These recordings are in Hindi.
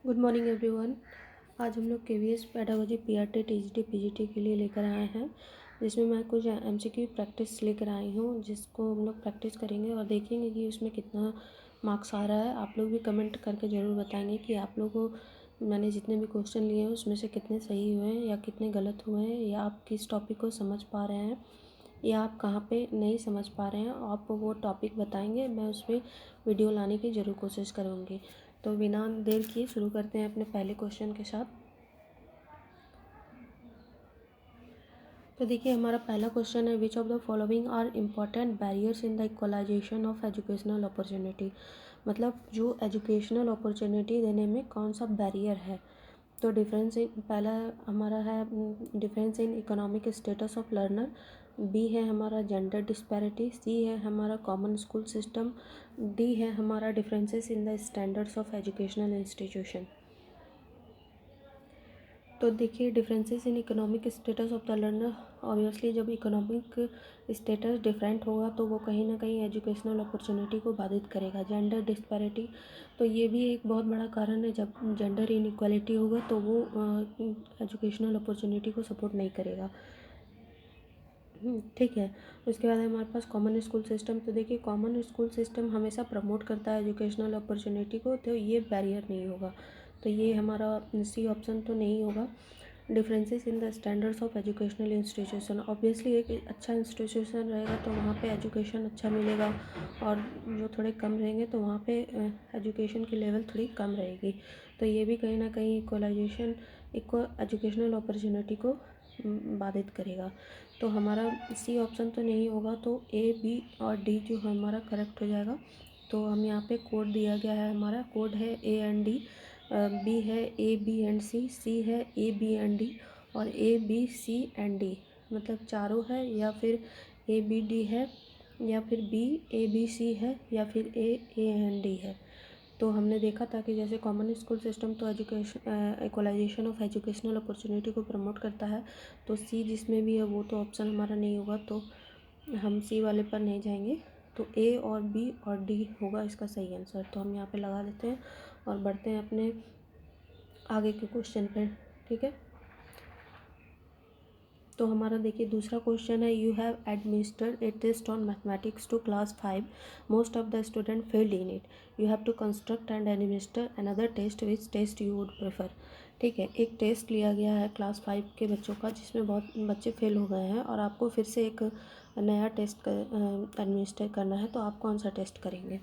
Good morning everyone. आज हम लोग KVS pedagogy PRT TGT PGT के लिए लेकर आए हैं, जिसमें मैं कुछ एमसीक्यू प्रैक्टिस लेकर आई हूँ, जिसको हम लोग प्रैक्टिस करेंगे और देखेंगे कि उसमें कितना मार्क्स आ रहा है। आप लोग भी कमेंट करके ज़रूर बताएंगे कि आप लोगों को मैंने जितने भी क्वेश्चन लिए हैं उसमें से कितने सही हुए हैं या कितने गलत हुए हैं, या आप किस टॉपिक को समझ पा रहे हैं या आप कहाँ पे नहीं समझ पा रहे हैं। आप वो टॉपिक बताएंगे, मैं उस पर वीडियो लाने की ज़रूर कोशिश करूँगी। तो बिना देर किए शुरू करते हैं अपने पहले क्वेश्चन के साथ। तो देखिए, हमारा पहला क्वेश्चन है, which of the following are important barriers in the equalization of educational opportunity. मतलब जो एजुकेशनल अपॉर्चुनिटी देने में कौन सा बैरियर है। तो डिफरेंस इन पहला हमारा है difference in economic status of learner, B है हमारा जेंडर डिस्पैरिटी, सी है हमारा कॉमन स्कूल सिस्टम, डी है हमारा differences in the standards of educational institution. तो देखिए, differences in economic status of the learner, obviously जब इकोनॉमिक स्टेटस डिफरेंट होगा तो वो कहीं ना कहीं एजुकेशनल अपॉर्चुनिटी को बाधित करेगा। जेंडर डिस्पैरिटी, तो ये भी एक बहुत बड़ा कारण है। जब जेंडर इनइक्वालिटी होगा तो वो एजुकेशनल अपॉर्चुनिटी को सपोर्ट नहीं करेगा। ठीक है। उसके बाद है हमारे पास कॉमन स्कूल सिस्टम। तो देखिए, कॉमन स्कूल सिस्टम हमेशा प्रमोट करता है एजुकेशनल अपॉर्चुनिटी को, तो ये बैरियर नहीं होगा। तो ये हमारा सी ऑप्शन तो नहीं होगा। Differences in the standards of educational institution, obviously एक अच्छा इंस्टीट्यूशन रहेगा तो वहाँ पे एजुकेशन अच्छा मिलेगा, और जो थोड़े कम रहेंगे तो वहाँ पे एजुकेशन की लेवल थोड़ी कम रहेगी। तो ये भी कहीं ना कहीं इक्वलाइजेशन एजुकेशनल अपॉर्चुनिटी को बाधित करेगा। तो हमारा सी ऑप्शन तो नहीं होगा, तो ए बी और डी जो हमारा करेक्ट हो जाएगा। तो हम यहाँ पे कोड दिया गया है, हमारा कोड है ए एंड डी, बी है ए बी एंड सी, सी है ए बी एंड डी, और A B C and D मतलब चारों है, या फिर ए बी डी है, या फिर बी ए बी सी है, या फिर ए एंड डी है। तो हमने देखा था कि जैसे कॉमन स्कूल सिस्टम तो education equalization of educational opportunity को प्रमोट करता है, तो सी जिसमें भी है वो तो ऑप्शन हमारा नहीं होगा, तो हम सी वाले पर नहीं जाएंगे। तो ए और बी और डी होगा इसका सही आंसर। तो हम यहाँ पे लगा देते हैं और बढ़ते हैं अपने आगे के क्वेश्चन पर। ठीक है। तो हमारा देखिए दूसरा क्वेश्चन है, you have administered a test on mathematics to class 5, most of the student failed in it, you have to construct and administer another test, which test you would prefer. ठीक है, एक टेस्ट लिया गया है क्लास 5 के बच्चों का, जिसमें बहुत बच्चे फेल हो गए हैं और आपको फिर से एक नया टेस्ट एडमिनिस्टर करना है, तो आप कौन सा टेस्ट करेंगे।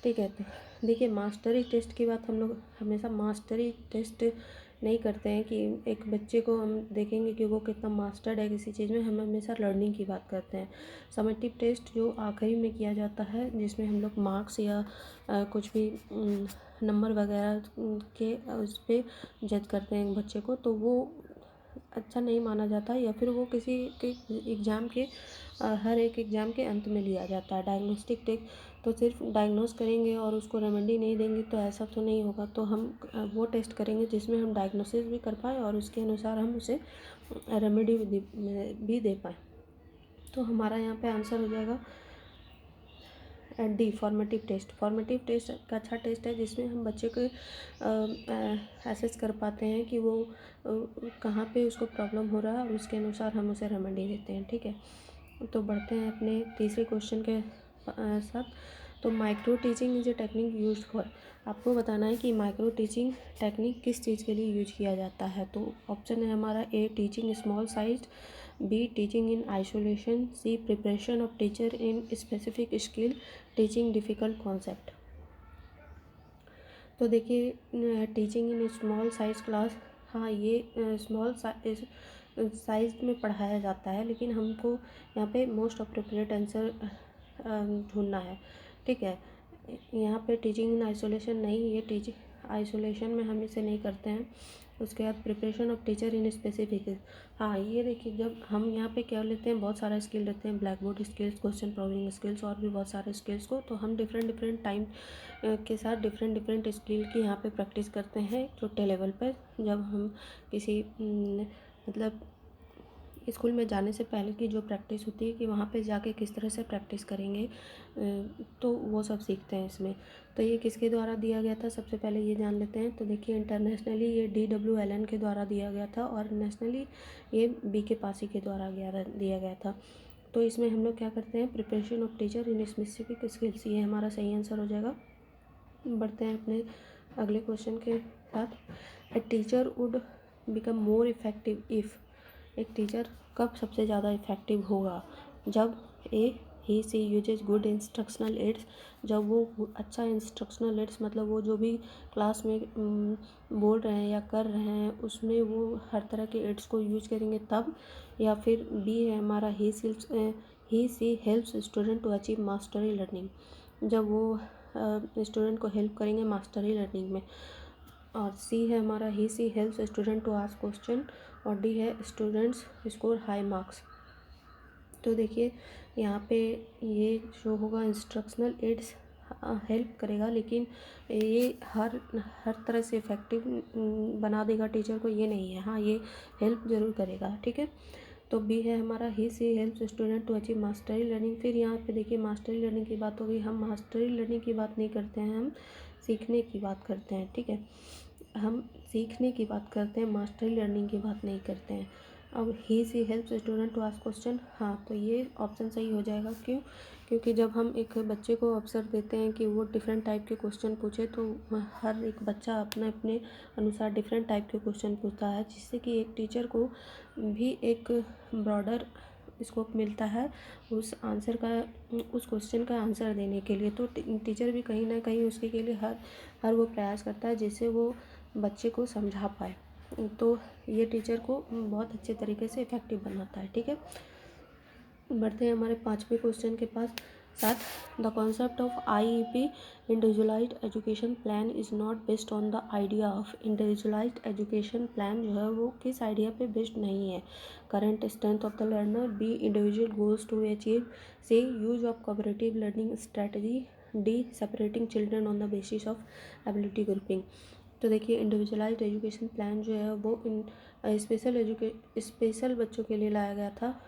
ठीक है। तो देखिए, मास्टरी टेस्ट की बात हम लोग हमेशा मास्टरी टेस्ट नहीं करते हैं कि एक बच्चे को हम देखेंगे कि वो कितना मास्टर्ड है किसी चीज़ में, हम हमेशा लर्निंग की बात करते हैं। समेटिव टेस्ट जो आखिरी में किया जाता है, जिसमें हम लोग मार्क्स या कुछ भी नंबर वगैरह के उस पर जज करते हैं बच्चे को, तो वो अच्छा नहीं माना जाता है, या फिर वो किसी के एग्ज़ाम के हर एक एग्ज़ाम के अंत में लिया जाता है। डायग्नोस्टिक टेस्ट तो सिर्फ डायग्नोस करेंगे और उसको रेमेडी नहीं देंगे, तो ऐसा तो नहीं होगा। तो हम वो टेस्ट करेंगे जिसमें हम डायग्नोसिस भी कर पाएँ और उसके अनुसार हम उसे रेमेडी भी दे पाएँ। तो हमारा यहाँ पे आंसर हो जाएगा D, formative test. Formative test एक अच्छा टेस्ट है जिसमें हम बच्चे को एसेस कर पाते हैं कि वो कहाँ पे उसको प्रॉब्लम हो रहा है, और उसके अनुसार हम उसे रेमेडी देते हैं। ठीक है। तो बढ़ते हैं अपने तीसरे क्वेश्चन के साथ। तो micro teaching is a technique used for, आपको बताना है कि माइक्रो टीचिंग टेक्निक किस चीज़ के लिए यूज किया जाता है। तो ऑप्शन है हमारा A teaching small size, B teaching in isolation, C preparation of teacher in specific skill, teaching difficult concept. तो देखिए, teaching in small size class, हाँ ये स्मॉल साइज में पढ़ाया जाता है, लेकिन हमको यहाँ पे मोस्ट अप्रोप्रिएट आंसर ढूंढना है। ठीक है। यहाँ पे टीचिंग इन आइसोलेशन नहीं, ये टीचिंग आइसोलेशन में हम इसे नहीं करते हैं। उसके बाद preparation of teacher in specific, हाँ ये देखिए, जब हम यहाँ पे क्या लेते हैं, बहुत सारा स्किल लेते हैं, black board skills, question problem skills, और भी बहुत सारे स्किल्स को, तो हम डिफरेंट टाइम के साथ डिफरेंट स्किल की यहाँ पे प्रैक्टिस करते हैं छोटे लेवल पर। जब हम किसी मतलब स्कूल में जाने से पहले की जो प्रैक्टिस होती है कि वहाँ पे जाके किस तरह से प्रैक्टिस करेंगे, तो वो सब सीखते हैं इसमें। तो ये किसके द्वारा दिया गया था, सबसे पहले ये जान लेते हैं। तो देखिए इंटरनेशनली ये DW एलन के द्वारा दिया गया था और नेशनली ये BK पासी के द्वारा दिया गया था। तो इसमें हम लोग क्या करते हैं, preparation of teacher in specific skills, ये हमारा सही आंसर हो जाएगा। बढ़ते हैं अपने अगले क्वेश्चन के साथ। A teacher would become more effective if, एक टीचर कब सबसे ज़्यादा इफ़ेक्टिव होगा, जब ही सी यूजेज गुड इंस्ट्रक्शनल एड्स, जब वो अच्छा इंस्ट्रक्शनल एड्स मतलब वो जो भी क्लास में बोल रहे हैं या कर रहे हैं उसमें वो हर तरह के एड्स को यूज करेंगे तब, या फिर बी है हमारा he she helps student to achieve mastery learning, जब वो स्टूडेंट को हेल्प करेंगे मास्टरी लर्निंग में। और सी है हमारा he she helps student to ask question, और डी है स्टूडेंट्स स्कोर हाई मार्क्स। तो देखिए यहाँ पे ये जो होगा इंस्ट्रक्शनल एड्स हेल्प करेगा, लेकिन ये हर तरह से इफ़ेक्टिव बना देगा टीचर को, ये नहीं है। हाँ, ये हेल्प ज़रूर करेगा, ठीक है। तो बी है हमारा he she helps student to achieve mastery learning. फिर यहाँ पे देखिए मास्टरी लर्निंग की बात होगी, हम मास्टरी लर्निंग की बात नहीं करते हैं, हम सीखने की बात करते हैं, ठीक है। हम सीखने की बात करते हैं, मास्टरी लर्निंग की बात नहीं करते हैं। अब he she helps student to ask question, हाँ तो ये ऑप्शन सही हो जाएगा। क्यों? क्योंकि जब हम एक बच्चे को अवसर देते हैं कि वो डिफरेंट टाइप के क्वेश्चन पूछे, तो हर एक बच्चा अपने अपने अनुसार डिफरेंट टाइप के क्वेश्चन पूछता है, जिससे कि एक टीचर को भी एक ब्रॉडर स्कोप मिलता है उस क्वेश्चन का आंसर देने के लिए। तो टीचर भी कहीं ना कहीं उसके के लिए हर वो प्रयास करता है जिससे वो बच्चे को समझा पाए। तो ये टीचर को बहुत अच्छे तरीके से इफ़ेक्टिव बनाता है, ठीक है। बढ़ते हैं हमारे 5वें क्वेश्चन के साथ। The concept of IEP individualized education plan is not based on the idea of, individualized education plan जो है वो किस आइडिया पे बेस्ड नहीं है। Current strength of the learner, B individual goals to achieve, C use of cooperative learning strategy, D separating children on the basis of ability grouping. तो देखिए इंडिविजुअलाइज्ड एजुकेशन प्लान जो है वो स्पेशल बच्चों के लिए लाया गया था,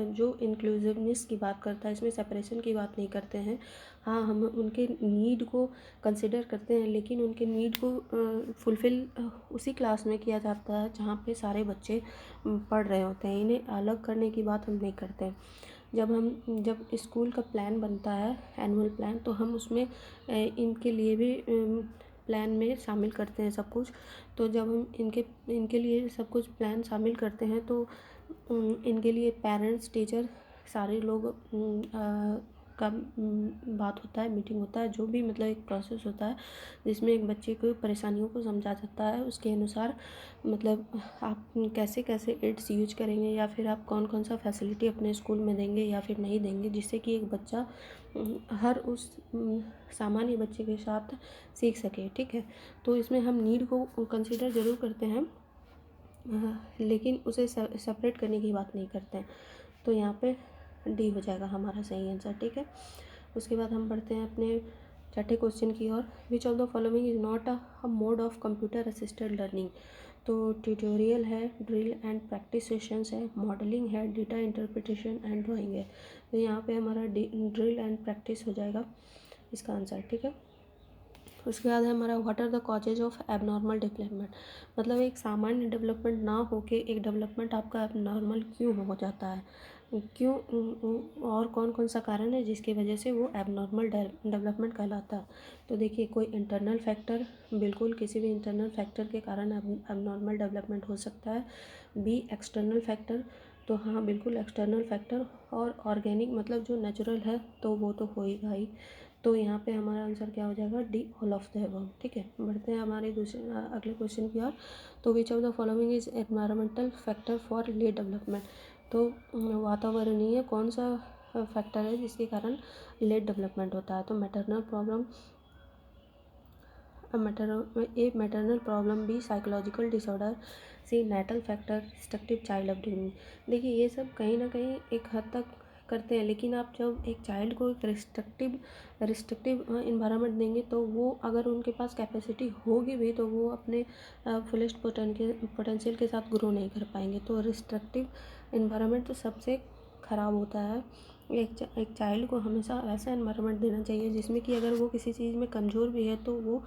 जो इंक्लूसिवनेस की बात करता है, इसमें सेपरेशन की बात नहीं करते हैं। हाँ, हम उनके नीड को कंसिडर करते हैं, लेकिन उनके नीड को फुलफ़िल उसी क्लास में किया जाता है जहाँ पे सारे बच्चे पढ़ रहे होते हैं। इन्हें अलग करने की बात हम नहीं करते हैं। जब स्कूल का प्लान बनता है, एनुअल प्लान, तो हम उसमें इनके लिए भी प्लान में शामिल करते हैं सब कुछ। तो जब हम इनके लिए सब कुछ प्लान शामिल करते हैं तो इनके लिए पेरेंट्स, टीचर, सारे लोग का बात होता है, मीटिंग होता है, जो भी मतलब एक प्रोसेस होता है जिसमें एक बच्चे को परेशानियों को समझा जाता है। उसके अनुसार मतलब आप कैसे कैसे एड्स यूज करेंगे, या फिर आप कौन कौन सा फैसिलिटी अपने स्कूल में देंगे या फिर नहीं देंगे, जिससे कि एक बच्चा हर उस सामान्य बच्चे के साथ सीख सके, ठीक है। तो इसमें हम नीड को कंसिडर ज़रूर करते हैं, लेकिन उसे सेपरेट करने की बात नहीं करते हैं। तो यहाँ पे डी हो जाएगा हमारा सही आंसर, ठीक है। उसके बाद हम बढ़ते हैं अपने 6ठे क्वेश्चन की ओर। Which of the following is not a mode of computer assisted learning. तो ट्यूटोरियल है, ड्रिल एंड प्रैक्टिस सेशंस है, मॉडलिंग है, डेटा इंटरप्रिटेशन एंड ड्राइंग है। तो यहाँ पे हमारा ड्रिल एंड प्रैक्टिस हो जाएगा इसका आंसर, ठीक है। उसके बाद है हमारा what are the causes of abnormal development, मतलब एक सामान्य डेवलपमेंट ना होके एक डेवलपमेंट आपका एबनॉर्मल क्यों हो जाता है, क्यों, और कौन कौन सा कारण है जिसकी वजह से वो एबनॉर्मल डेवलपमेंट कहलाता है। तो देखिए कोई इंटरनल फैक्टर, बिल्कुल किसी भी इंटरनल फैक्टर के कारण एबनॉर्मल डेवलपमेंट हो सकता है। बी एक्सटर्नल फैक्टर, तो हाँ बिल्कुल एक्सटर्नल फैक्टर, और ऑर्गेनिक मतलब जो नेचुरल है तो वो तो होएगा ही। तो यहाँ पे हमारा आंसर क्या हो जाएगा, D all of the above, ठीक है। बढ़ते हैं हमारे अगले क्वेश्चन की ओर। तो which of the following is environmental factor for late development. तो वातावरणीय कौन सा फैक्टर है जिसके कारण लेट डेवलपमेंट होता है। तो maternal problem, B psychological disorder, C natal factor, destructive child upbringing. देखिए ये सब कहीं ना कहीं एक हद तक करते हैं, लेकिन आप जब एक चाइल्ड को एक रिस्ट्रिक्टिव इन्वायरमेंट देंगे तो वो अगर उनके पास कैपेसिटी होगी भी तो वो अपने फुलेस्ट पोटेंशियल के साथ ग्रो नहीं कर पाएंगे। तो रिस्ट्रिक्टिव इन्वायरमेंट तो सबसे ख़राब होता है। एक चाइल्ड को हमेशा ऐसा इन्वायरमेंट देना चाहिए जिसमें कि अगर वो किसी चीज़ में कमज़ोर भी है तो वो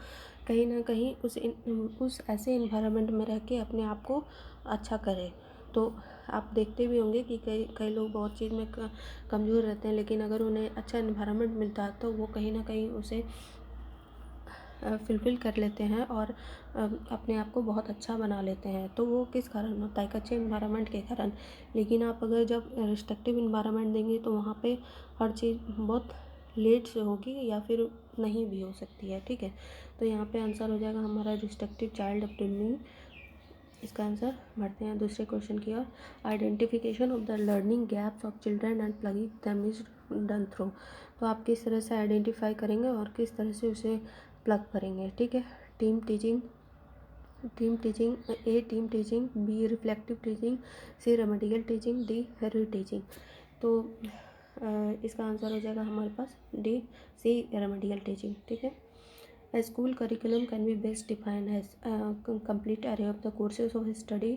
कहीं ना कहीं उस ऐसे इन्वायरमेंट में रह के अपने आप को अच्छा करे। तो आप देखते भी होंगे कि कई कई लोग बहुत चीज़ में कमज़ोर रहते हैं, लेकिन अगर उन्हें अच्छा इन्वायरमेंट मिलता है तो वो कहीं ना कहीं उसे फुलफ़िल कर लेते हैं और अपने आप को बहुत अच्छा बना लेते हैं। तो वो किस कारण होता है? एक अच्छे इन्वायरमेंट के कारण। लेकिन आप अगर जब रिस्ट्रिक्टिव इन्वायरमेंट देंगे तो वहाँ पे हर चीज़ बहुत लेट से होगी या फिर नहीं भी हो सकती है, ठीक है। तो यहाँ पे आंसर हो जाएगा हमारा रिस्ट्रिक्टिव चाइल्ड अपब्रिंगिंग। इसका आंसर बढ़ते हैं दूसरे क्वेश्चन की ओर। Identification of the learning gaps of children and plugging them is done through. तो आप किस तरह से आइडेंटिफाई करेंगे और किस तरह से उसे प्लग करेंगे, ठीक है। Team teaching A team teaching, B reflective teaching, C remedial teaching, D reteaching. तो इसका आंसर हो जाएगा हमारे पास डी सी रेमेडियल टीचिंग, ठीक है। A school curriculum can be best defined as a complete array of the courses of study,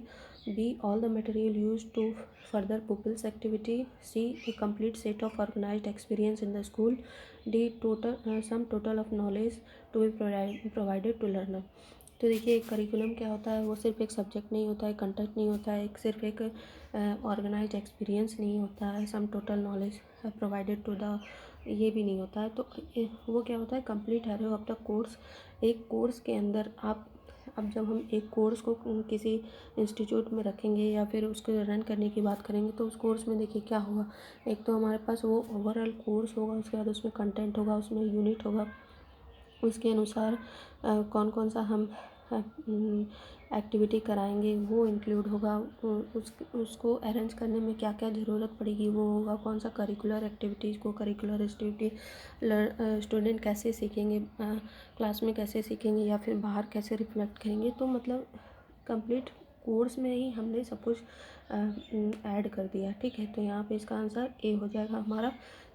B. all the material used to further pupils' activity, C. a complete set of organized experience in the school, D. some total of knowledge to be provided to learner। तो देखिए एक करिकुलम क्या होता है, वो सिर्फ एक सब्जेक्ट नहीं होता है, कंटेंट नहीं होता है, एक सिर्फ एक ऑर्गेनाइज्ड एक्सपीरियंस नहीं होता है, sum total knowledge provided to the, ये भी नहीं होता है। तो वो क्या होता है? कंप्लीट है ऑफ द कोर्स। एक कोर्स के अंदर आप, अब जब हम एक कोर्स को किसी इंस्टीट्यूट में रखेंगे या फिर उसको रन करने की बात करेंगे तो उस कोर्स में देखिए क्या होगा। एक तो हमारे पास वो ओवरऑल कोर्स होगा, उसके बाद उसमें कंटेंट होगा, उसमें यूनिट होगा, उसके अनुसार कौन कौन सा हम एक्टिविटी कराएंगे वो इंक्लूड होगा, उसको अरेंज करने में क्या क्या ज़रूरत पड़ेगी वो होगा, कौन सा करिकुलर एक्टिविटीज़ को करिकुलर एक्टिविटी स्टूडेंट कैसे सीखेंगे, क्लास में कैसे सीखेंगे या फिर बाहर कैसे रिफ्लेक्ट करेंगे। तो मतलब कंप्लीट कोर्स में ही हमने सब कुछ ऐड कर दिया, ठीक है। तो यहाँ पे इसका आंसर ए हो जाएगा हमारा।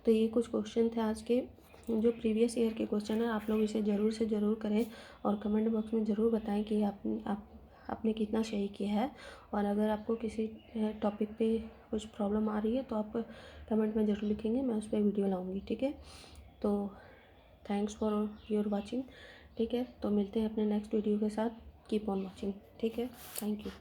तो ये कुछ क्वेश्चन थे आज के जो प्रीवियस ईयर के क्वेश्चन है। आप लोग इसे ज़रूर से ज़रूर करें और कमेंट बॉक्स में ज़रूर बताएं कि आपने कितना सही किया है। और अगर आपको किसी टॉपिक पे कुछ प्रॉब्लम आ रही है तो आप कमेंट में ज़रूर लिखेंगे, मैं उस पर वीडियो लाऊंगी, ठीक है। तो थैंक्स फॉर योर वाचिंग, ठीक है। तो मिलते हैं अपने नेक्स्ट वीडियो के साथ। कीप ऑन वाचिंग, ठीक है। Thank you.